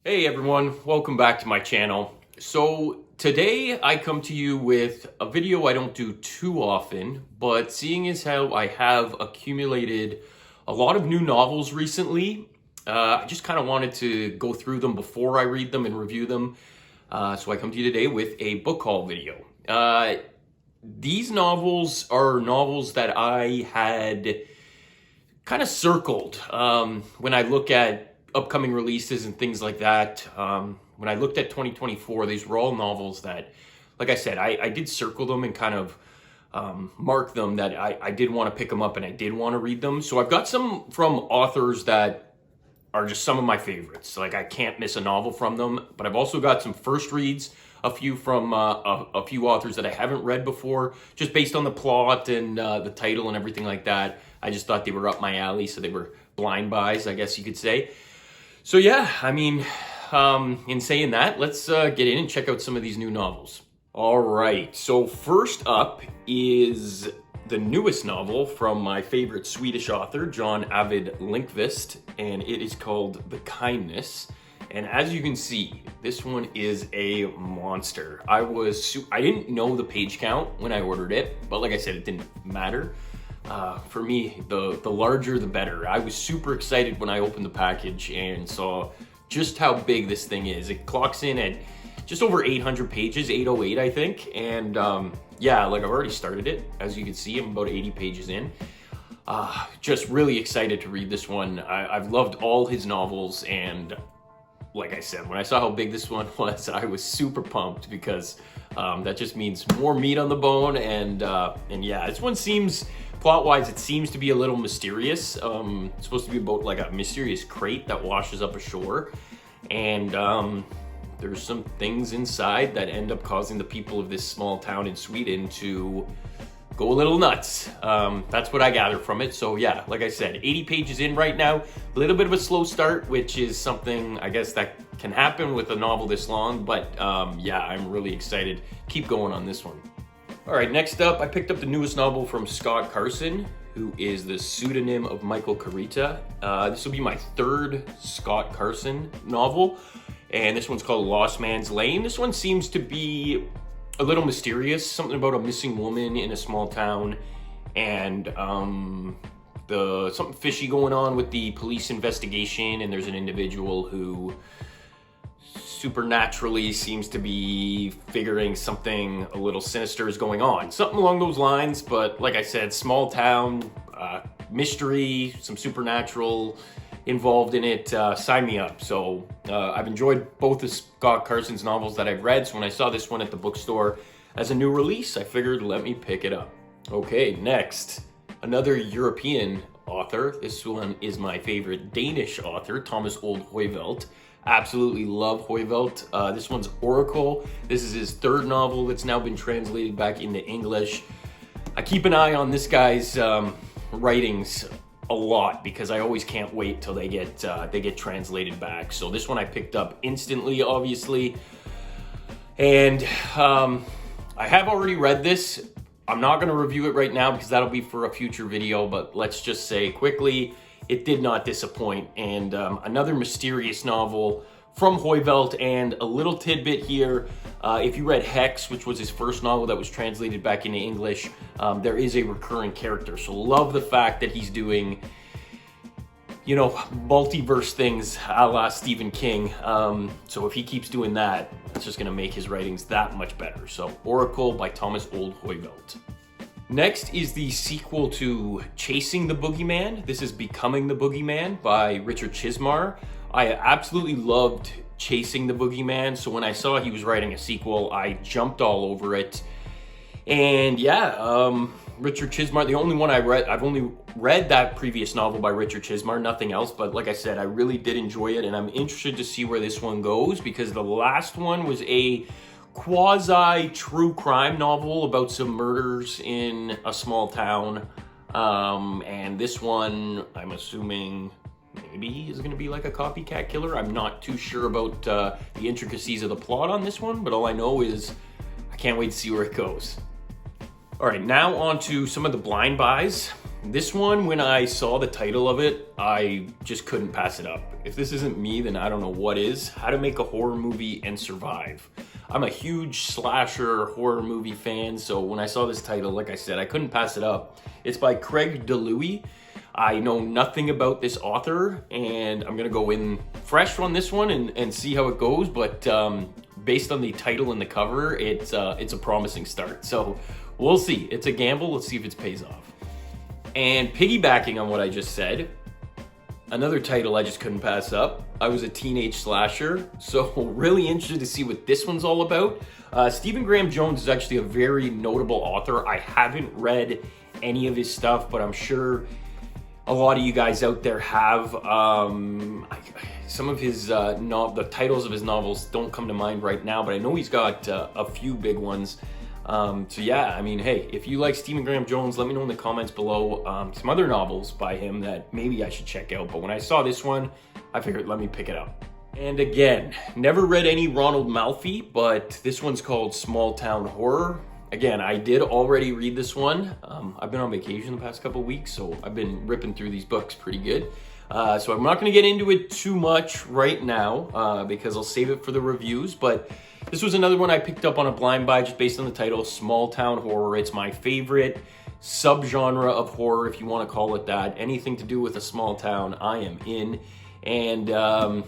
Hey everyone, welcome back to my channel. So today I come to you with a video I don't do too often, but seeing as how I have accumulated a lot of new novels recently, I just kind of wanted to go through them before I read them and review them. So I come to you today with a book haul video. These novels are novels that I had kind of circled when I look at upcoming releases and things like that. When I looked at 2024, these were all novels that, like I said, I did circle them and kind of mark them that I did want to pick them up and I did want to read them. So I've got some from authors that are just some of my favorites. Like I can't miss a novel from them, but I've also got some first reads, a few from a few authors that I haven't read before, just based on the plot and the title and everything like that. I just thought they were up my alley, so they were blind buys, I guess you could say. So yeah, I mean, in saying that, let's get in and check out some of these new novels. All right, so first up is the newest novel from my favorite Swedish author, John Ajvide Lindqvist, and it is called The Kindness. And as you can see, this one is a monster. I didn't know the page count when I ordered it, but like I said, it didn't matter. For me, the larger the better. I was super excited when I opened the package and saw just how big this thing is. It clocks in at just over 800 pages, 808 I think. And yeah, like I've already started it. As you can see, I'm about 80 pages in. Just really excited to read this one. I've loved all his novels, and like I said, when I saw how big this one was, I was super pumped because that just means more meat on the bone. And yeah, this one seems, plot-wise, it seems to be a little mysterious. It's supposed to be about like a mysterious crate that washes up ashore, and there's some things inside that end up causing the people of this small town in Sweden to go a little nuts. That's what I gather from it. So yeah, like I said, 80 pages in right now. A little bit of a slow start, which is something I guess that can happen with a novel this long. But yeah, I'm really excited. Keep going on this one. All right, next up, I picked up the newest novel from Scott Carson, who is the pseudonym of Michael Carita. This will be my third Scott Carson novel, and this one's called Lost Man's Lane. This one seems to be a little mysterious, something about a missing woman in a small town, and something fishy going on with the police investigation, and there's an individual who supernaturally seems to be figuring something a little sinister is going on. Something along those lines, but like I said, small town, mystery, some supernatural involved in it. Sign me up. So I've enjoyed both of Scott Carson's novels that I've read, so when I saw this one at the bookstore as a new release, I figured let me pick it up. Okay, next, another European author. This one is my favorite Danish author, Thomas Oldhøjvelt. Absolutely love Højvelt. This one's Oracle. This is his third novel that's now been translated back into English. I keep an eye on this guy's writings a lot because I always can't wait till they get translated back. So this one I picked up instantly, obviously. And I have already read this. I'm not going to review it right now because that'll be for a future video, but let's just say quickly, it did not disappoint. And another mysterious novel from Højvelt, and a little tidbit here. If you read Hex, which was his first novel that was translated back into English, there is a recurring character. So love the fact that he's doing, you know, multiverse things a la Stephen King. So if he keeps doing that, it's just gonna make his writings that much better. So Oracle by Thomas Oldhøjvelt. Next is the sequel to Chasing the Boogeyman. This is Becoming the Boogeyman by Richard Chizmar. I absolutely loved Chasing the Boogeyman, so when I saw he was writing a sequel, I jumped all over it. And yeah, Richard Chizmar, the only one I've only read that previous novel by Richard Chizmar, nothing else, but like I said, I really did enjoy it, and I'm interested to see where this one goes, because the last one was a quasi-true crime novel about some murders in a small town, and this one, I'm assuming, maybe is going to be like a copycat killer. I'm not too sure about the intricacies of the plot on this one, but all I know is I can't wait to see where it goes. All right, now on to some of the blind buys. This one, when I saw the title of it, I just couldn't pass it up. If this isn't me, then I don't know what is. How to Make a Horror Movie and Survive. I'm a huge slasher horror movie fan, so when I saw this title, like I said, I couldn't pass it up. It's by Craig DeLuey. I know nothing about this author, and I'm gonna go in fresh on this one and see how it goes, but based on the title and the cover, it's a promising start. So we'll see. It's a gamble. Let's see if it pays off. And piggybacking on what I just said, another title I just couldn't pass up. I was a Teenage Slasher, so really interested to see what this one's all about. Stephen Graham Jones is actually a very notable author. I haven't read any of his stuff, but I'm sure a lot of you guys out there have. Some of his, the titles of his novels don't come to mind right now, but I know he's got a few big ones. So yeah, I mean, hey, if you like Stephen Graham Jones, let me know in the comments below some other novels by him that maybe I should check out. But when I saw this one, I figured let me pick it up. And again, never read any Ronald Malfi, but this one's called Small Town Horror. Again, I did already read this one. I've been on vacation the past couple weeks, so I've been ripping through these books pretty good. So I'm not gonna get into it too much right now because I'll save it for the reviews, but this was another one I picked up on a blind buy just based on the title, Small Town Horror. It's my favorite subgenre of horror, if you want to call it that. Anything to do with a small town, I am in. And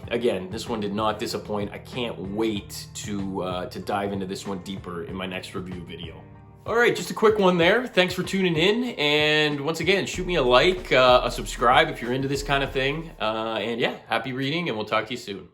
again, this one did not disappoint. I can't wait to dive into this one deeper in my next review video. All right, just a quick one there. Thanks for tuning in. And once again, shoot me a like, a subscribe if you're into this kind of thing. And yeah, happy reading, and we'll talk to you soon.